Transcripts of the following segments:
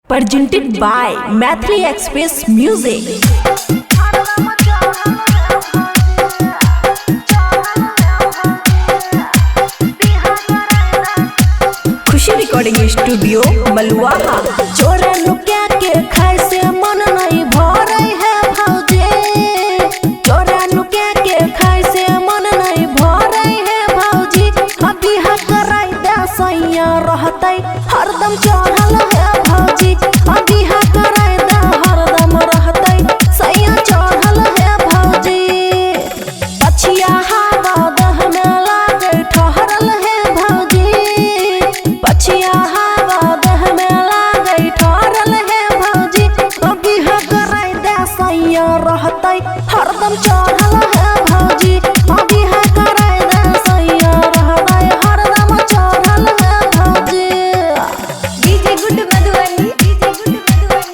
presented by Mathli Express Music. Khushi recording studio Maluaha. चोरे लुकिया के खाए से मन नहीं भरे है भौजी, चोरे लुकिया के खाए से मन नहीं भरे है भौजी। अभी कराई दे सैया रहते हरदम चढ़ल है भौजी, अभी कराई दे हरदम रहते सैया चढ़ल है भौजी। पछिया हवा दह में लागे ठहरल है भौजी, पछिया हवा दह में लागे ठहरल है भौजी। अभी कराई दे सैया रहते हरदम चढ़ल है भौजी, अभी कराई दे सैया रहते हरदम चढ़ल है भौजी। DJ good Madhubani, DJ good Madhubani,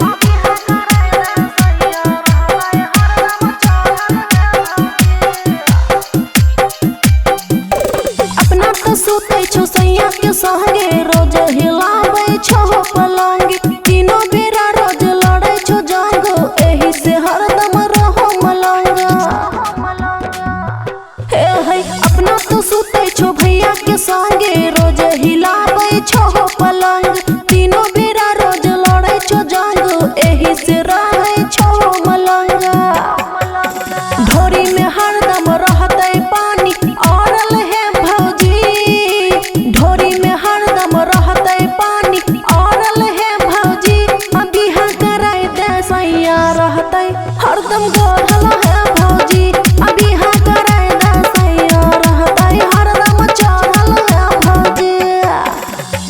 अपना तो सुते छो सैया के संगे रोज हिलावे छो पलंग, तीनों बेरा रोज लड़े छो जंग, एही से हरदम रहो मलंग। हे अपना तो सुते छो भैया के संगे रोज हिलावे छो पलंग, तीनों बेरा रोज लड़े छो जंग, एही से रहे छो मलंग। ढोरी में हरदम रहते पानी औरल है भौजी, ढोरी में हरदम रहते पानी औरल है भौजी। अभी कराई दे सैया रहते हरदम गोढ़ल है भौजी, अभी कराई दे सैया रहते हरदम चढ़ल है भौजी।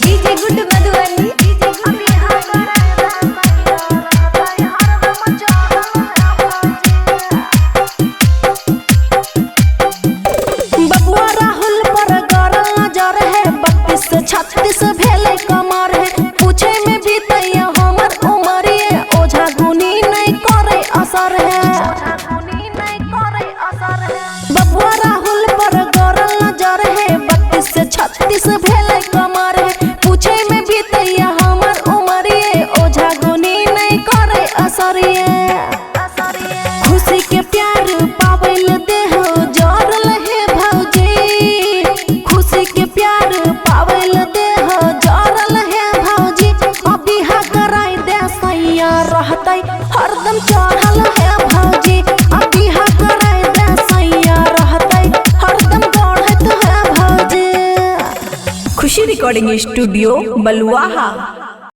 DJ good Madhubani, DJ good बबुआ राहुल पर गरल नजर है, 32 से 36 भेले कमर है, पूछे में भी तैया हमर उमरिए, ओझा गुनी नहीं करे असर है। बबुआ राहुल पर गरल नजर है, 32 से 36 भेले कमर है, पूछे में भी तैया हमर उमरिए, ओझा गुनी नहीं करे असरिए। खुशी के प्यार पावल देह जरल है भौजी, खुशी के प्यार पावल देह जरल है भौजी। अभी कराई दे सैया रहते हरदम चढ़ल है भौजी, अभी कराई दे सैया रहते हरदम बढ़त है भौजी। खुशी रिकॉर्डिंग स्टूडियो मलुआहा।